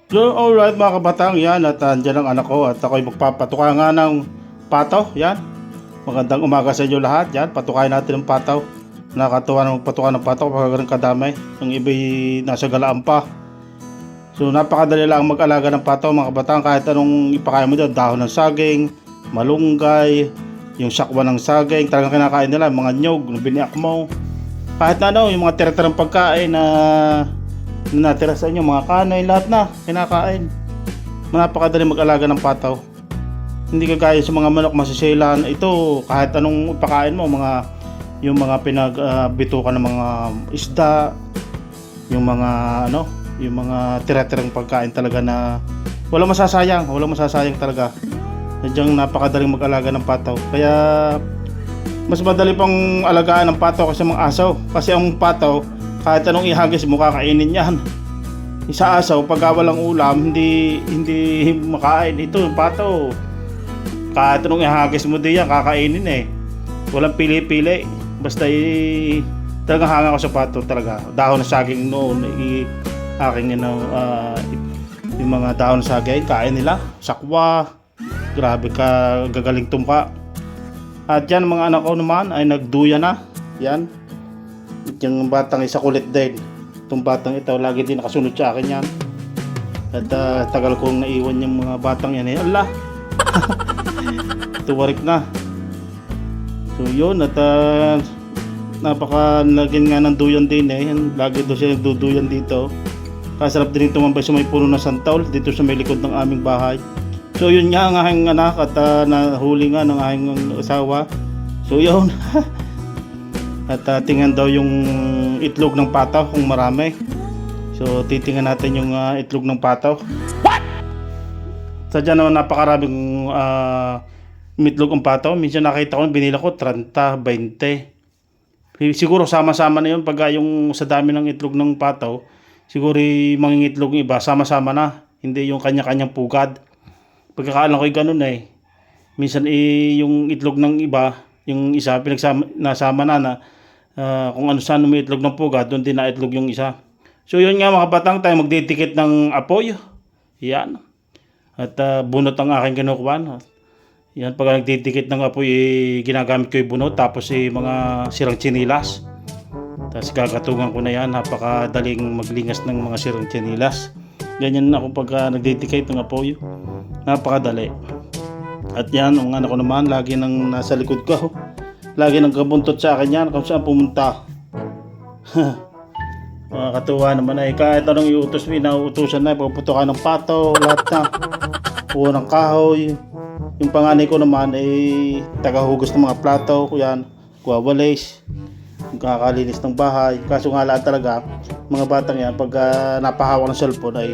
So, alright mga kabatang, yan at andyan ang anak ko at ako'y magpapatuka nga ng pataw, yan. Magandang umaga sa inyo lahat, yan. Patukayin natin ng pataw. Nakakatuwa na magpatuka ng pataw kapag ganun kadamay. Yung iba'y nasa galaan pa. So, napakadali lang mag-alaga ng pataw mga kabatang. Kahit anong ipakain mo dyan, dahon ng saging, malunggay, yung sakwa ng saging, talagang kinakain nila, mga nyog, biniak mo. Kahit na ano, yung mga tira-tirang pagkain na natira sa inyo, mga kanay, lahat na kinakain. Napakadali mag-alaga ng pataw. Hindi kagaya sa mga manok masisilan. Ito kahit anong ipakain mo, yung mga pinagbitukan ng mga isda, yung mga yung mga tira-tirang pagkain talaga na walang masasayang talaga. Sadyang napakadaling mag-alaga ng pataw. Kaya mas madali pang alagaan ng pataw kasi mga asaw. Kasi ang pataw, kahit anong ihagis mo, kakainin yan. Sa asaw, pagka walang ulam, hindi makain. Ito, yung pato. Kahit anong ihagis mo diyan, kakainin eh. Walang pili-pili. Basta talagang hanga ko sa pato talaga. Dahon ng saging noon, aking yung mga dahon ng saging, kain nila. Sakwa. Grabe ka, gagaling tumpa. At yan, mga anak ko naman ay nagduya na. Yan. Yung batang isa kulit din. Itong batang ito, lagi din nakasunod sa akin yan. At tagal kong naiwan yung mga batang yan eh. Allah! Tuwarik na. So yun, at napaka lagyan nga ng duyan din eh. Lagi doon siya nagduduyan dito. Kasarap din tumambay sa may puno ng santaol dito sa may likod ng aming bahay. So yun nga ang aking anak at nahuli nga ng aking asawa. So yun. At tingnan daw yung itlog ng pataw kung marami. So titingnan natin yung itlog ng pataw. What? Sadya naman napakaraming itlog ng pataw. Minsan nakita ko, binila ko 30, 20. Siguro sama-sama na yun pag yung sa dami ng itlog ng pataw. Siguro yung mga itlog ng iba sama-sama na. Hindi yung kanya-kanyang pugad. Pagkakaalam ko ganun eh. Minsan yung itlog ng iba, yung isa nasama na kung ano saan may itlog ng puga, doon din na itlog yung isa. So yun nga mga batang, tayo magdidikit ng apoy. Yan. At bunot ang aking kinukuhan. Yan, pag nagdidikit ng apoy, ginagamit ko yung bunot, tapos mga sirang tsinilas. Tapos gagatungan ko na yan, napakadaling maglingas ng mga sirang tsinilas. Ganyan ako pag nagdidikit ng apoy. Napakadali. At yan, ang anak ko naman, lagi nang nasa likod ko. Lagi nang kabuntot sa akin yan kung saan pumunta. Makakatuwa naman ay kahit anong iutos mo, nauutusan na, puputukan ng pato, lahat na. Puno ng kahoy. Yung panganay ko naman ay tagahugas ng mga plato, yan, guwawalis, kakalinis ng bahay. Kaso nga lahat talaga, mga batang yan, pag napahawak ng cellphone ay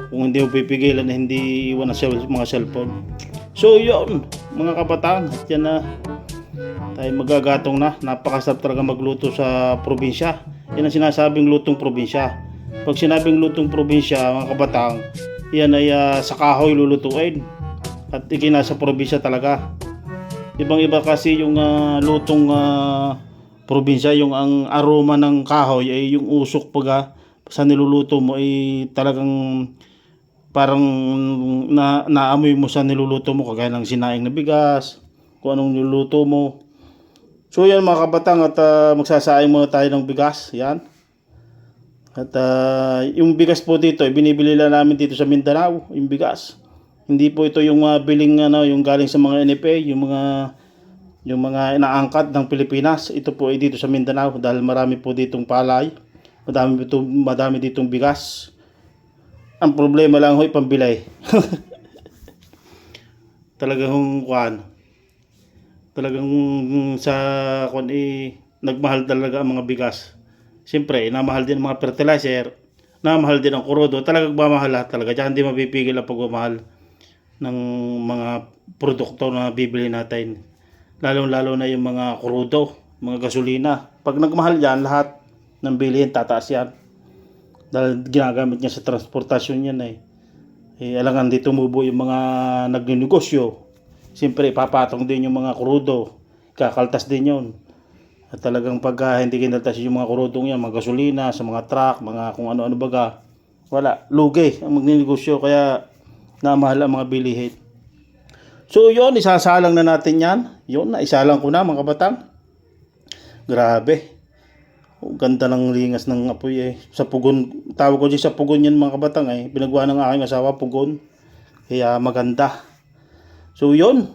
kung hindi mo pipigilan na hindi iwan ang mga cellphone. So yun, mga kabataan, at yan na tayo magagatong na. Napakasarap talaga magluto sa probinsya. Yan ang sinasabing lutong probinsya. Pag sinabing lutong probinsya, mga kabataan, yan ay sa kahoy lulutuin. At ikinasa probinsya talaga. Ibang iba kasi yung lutong probinsya, yung ang aroma ng kahoy ay yung usok pag sa niluluto mo ay talagang parang naamoy mo sa niluluto mo, kagaya ng sinaing na bigas, kung anong niluluto mo. So yan mga kabatang, at magsasaing muna tayo ng bigas. Yan. At yung bigas po dito, binibili lang namin dito sa Mindanao, yung bigas. Hindi po ito yung biling yung galing sa mga NFA, yung mga inaangkat ng Pilipinas. Ito po ay dito sa Mindanao dahil marami po ditong palay. Madami ditong bigas. Ang problema lang hoy, pambilay. Talagang sa nagmahal talaga ang mga bigas. Siyempre, namahal din ang mga fertilizer, namahal din ang kurodo, talagang mamahal lahat talaga. Diyan hindi mapipigil ang pagmamahal ng mga produkto na bibili natin. Lalo na yung mga kurodo, mga gasolina. Pag nagmahal yan, lahat ng bilihin tataas yan. Dahil ginagamit niya sa transportasyon yan eh. Alangan di tumubo yung mga nagninegosyo. Siyempre, papatong din yung mga krudo. Kakaltas din yun. At talagang pag hindi kinaltas yung mga krudong yan, mga gasolina, sa mga truck, mga kung ano-ano baga, wala, lugi ang magninegosyo kaya namahal ang mga bilihin. So yun, isasalang na natin yan. Yun, naisalang ko na mga kabatang. Grabe. Ganda ng lingas ng apoy eh. Sa pugon, tawag ko dyan sa pugon yan mga kabatang eh. Pinagawa ng aking asawa pugon. Kaya maganda. So yun.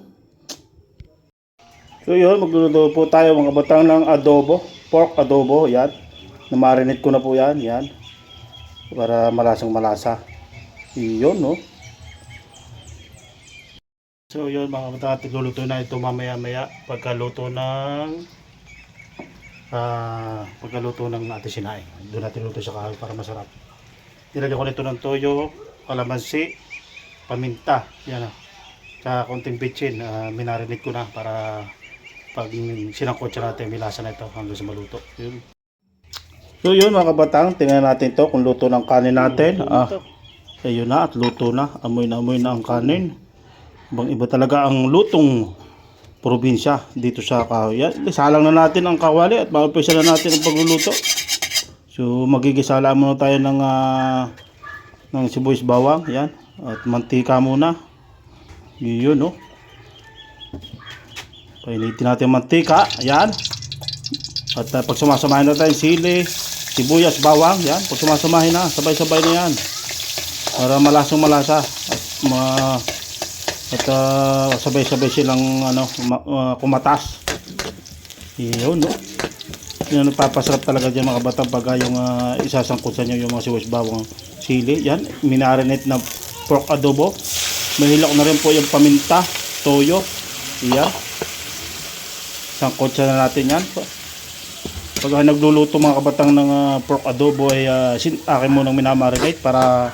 Magluluto po tayo mga kabatang ng adobo. Pork adobo, yan. Na-marinate ko na po yan, yan. Para malasang malasa. Yun, no. So yun mga kabatang, tigluluto na ito mamaya-maya pagkaluto ng ating sinaing. Doon natin luto sa kahoy para masarap. Nilagyan ko nito ng toyo, kalamansi, paminta, yan o. Tsaka konting bitchin, minarinate ko na para pag sinangkotsa natin, may lasa na ito hanggang sa maluto. Yun. So yun mga kabatang, tingnan natin to kung luto ng kanin natin. Ayun na at luto na, amoy na ang kanin. Bang iba talaga ang lutong probinsya dito sa kahoy. Isalang na natin ang kawali at mag-umpisa na natin ang pagluluto. So magigisa lang muna tayo ng sibuyas bawang, yan. At mantika muna. Yun, no. Painitin natin mantika, yan. At pag sumasamahin na tayo sili, sibuyas, bawang, yan. Pag sumasamahin na, sabay-sabay na yan. Para malasang malasa at sabay-sabay silang kumatas. Yun, no. Yan, nagpapasarap talaga dyan mga kabatang pag yung isasangkot sa inyo yung mga sibuyas, bawang, sili. Yan, minarinate na pork adobo. Mahilak na rin po yung paminta, toyo. Yan. Sangkot na natin yan. Pag nagluluto mga kabatang ng pork adobo ay akin munang minamarinate para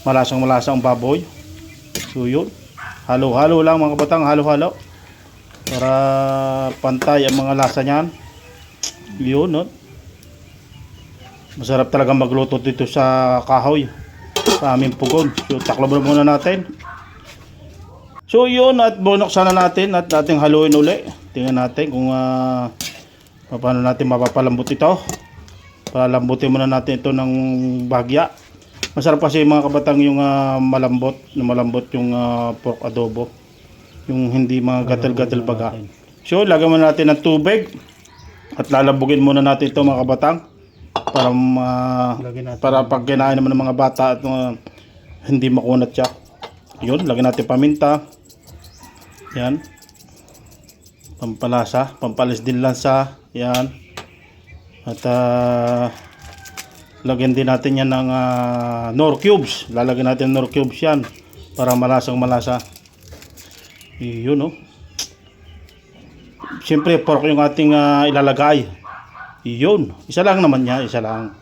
malasang malasa ang baboy. So yun. Halo-halo lang mga kabatang, halo-halo para pantay ang mga lasa niyan. Yun, no? Masarap talaga magluto dito sa kahoy, sa aming pugon. So taklob muna natin. So yun, at bunoksan na natin at ating haluin uli. Tingnan natin kung paano natin mapapalambot ito. Palambutin muna natin ito ng bahagya. Masarap kasi mga kabatang yung malambot yung pork adobo. Yung hindi mga gatal-gatal baga. So, lagyan muna natin ng tubig. At lalabugin muna natin ito mga kabatang. Para pag kinain naman ng mga bata at hindi makunat siya. Yun, lagyan natin paminta. Yan. Pampalasa, pampalis din lansa. Yan. At lagyan din natin yan ng nor cubes. Lalagyan natin ng nor cubes yan para malasang malasa. Yun, no. Siyempre pork yung ating ilalagay. Yun. Isa lang naman yan. Isa lang.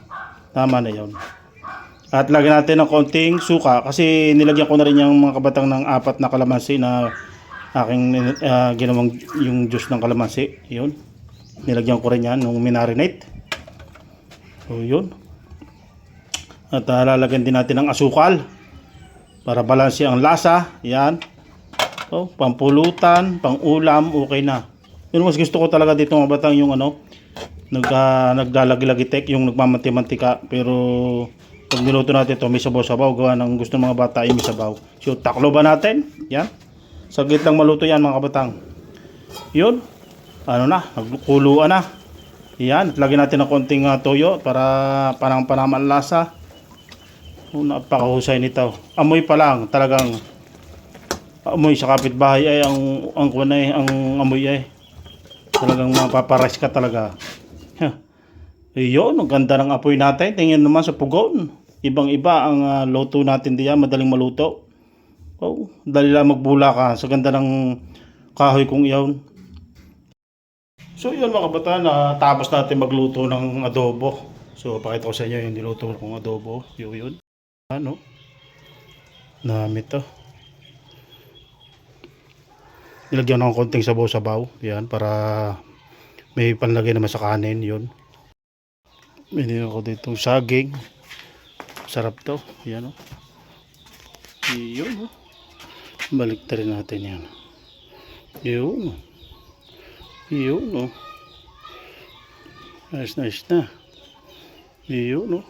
Tama na yun. At lagyan natin ng konting suka. Kasi nilagyan ko na rin yung mga kabatang ng 4 na kalamansi na aking ginawang yung juice ng kalamansi. Yun. Nilagyan ko rin yan nung minarinate. So yun. At lalagyan din natin ng asukal para balanse ang lasa. Yan. So, pampulutan, pang-ulam, okay na. Yun, mas gusto ko talaga dito mga batang yung naglalagi-lagitek, yung nagmamanti-mantika. Pero pag niluto natin ito, may sabaw-sabaw. Gawa ng gusto ng mga bata ay may sabaw. So, taklo ba natin? Yan. Saglit lang maluto yan mga kabatang. Yun. Nagkuluan na. Yan. At lagyan natin ng konting toyo para panang-panaman lasa. Napakahusay nito. Amoy pa lang talagang amoy sa kapitbahay ay ang amoy ay talagang mapaparais ka talaga. Ayun, ang ganda ng apoy natin. Tingnan naman sa pugon. Ibang-iba ang luto natin diyan, madaling maluto. Oh, dali lang magbula ka sa ganda ng kahoy kong iyon. So yun mga kabataan, tapos natin magluto ng adobo. So pakita ko sa inyo yung niluto kong adobo. Yun. Ano? Namit to. Nilagyan ng konting sabaw-sabaw. Yan, para may panlagay naman sa kanin. Yun. Binigyan ko ditong saging. Sarap to. Yan o. Yun o. Balik rin natin yan. Yun o. Yun o. Nice na. Yun o.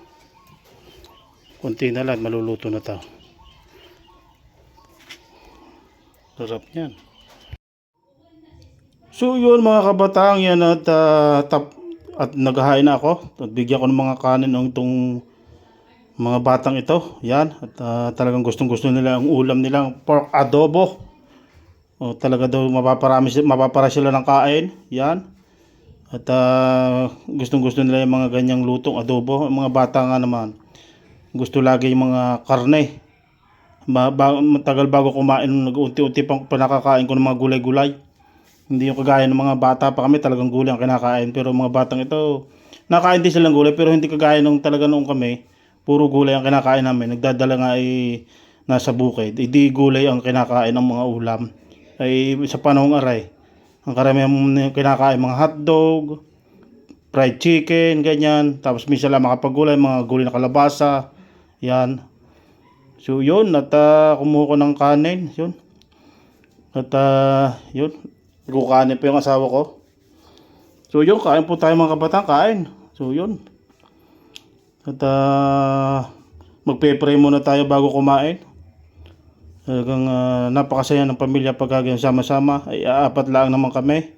Konti na lang, maluluto na to. Sarap yan. So yun mga kabataan, yan at naghahain na ako. At bigyan ko ng mga kanin ng itong mga batang ito. Yan. At talagang gustong-gusto nila ang ulam nilang pork adobo. O, talaga daw mapapara sila ng kain. Yan. At gustong-gusto nila yung mga ganyang lutong adobo. Ang mga bata nga naman, gusto lagi yung mga karne. Matagal bago kumain, nag-unti-unti pang panakakain ko ng mga gulay-gulay. Hindi yung kagaya ng mga bata pa kami, talagang gulay ang kinakain. Pero mga batang ito, nakain din silang gulay, pero hindi kagaya nung talaga noong kami. Puro gulay ang kinakain namin. Nagdadala nga nasa bukid. Hindi gulay ang kinakain ng mga ulam. Ay sa panahong aray, ang karamihan kinakain mga hotdog, fried chicken, ganyan. Tapos minsan lang makapagulay, mga gulay na kalabasa. Yan. So yun, at kumuha ko ng kanin. Yun. At yun. Kukanin po yung asawa ko. So yun, kain po tayo mga kabataan, kain. So yun. At magpe-pray muna tayo bago kumain. Talagang napakasaya ng pamilya pag sama-sama. Ay apat lang naman kami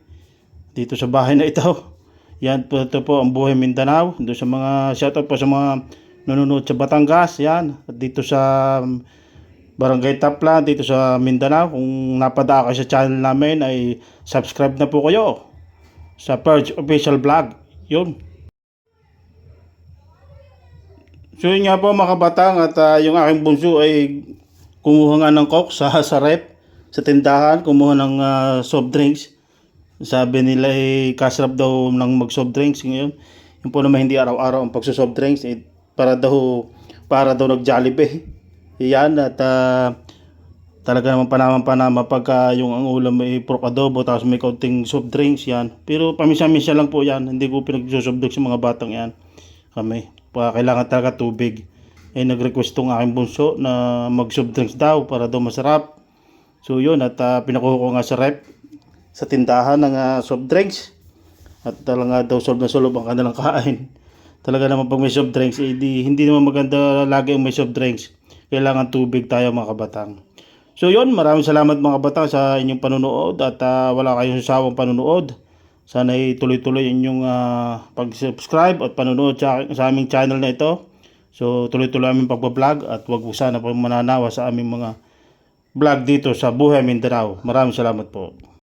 dito sa bahay na ito. Yan po, ito po ang Buhay Mindanao. Doon sa mga shoutout po sa mga nanonood sa Batangas. Yan. At dito sa Barangay Taplan, dito sa Mindanao. Kung napadaan kayo sa channel namin ay subscribe na po kayo sa Purge Official Vlog. Yun. So yun nga po mga kabatang, at yung aking bunso ay kumuha nga ng coke sa rep, sa tindahan. Kumuha ng soft drinks. Sabi nila kasarap daw ng mag soft drinks ngayon. Yung po naman hindi araw-araw ang pagso-soft drinks, para daw nag Jollibee. Yan. At talaga naman panama pagka yung ang ulam may pork adobo tapos may kaunting soft drinks. Yan. Pero paminsan-minsan lang po yan. Hindi ko pinagso-soft drinks sa mga batang yan. Kami kailangan talaga tubig. Nag-request tong aking bunso na mag soft drinks daw para daw masarap. So yun, at pinakuha ko nga sa rep, sa tindahan ng soft drinks. At talaga daw solve na solve ang kanilang kain. Talaga naman pag may soft drinks, hindi naman maganda lagi ang may soft drinks. Kailangan tubig tayo mga kabatang. So yun, maraming salamat mga kabatang sa inyong panunood. At wala kayong sasawang panunood. Sana tuloy-tuloy inyong pag-subscribe at panunood sa aming channel na ito. So tuloy-tuloy aming pagbablog, at wag sana po mananawa sa aming mga vlog dito sa Buhay Mindanao. Maraming salamat po.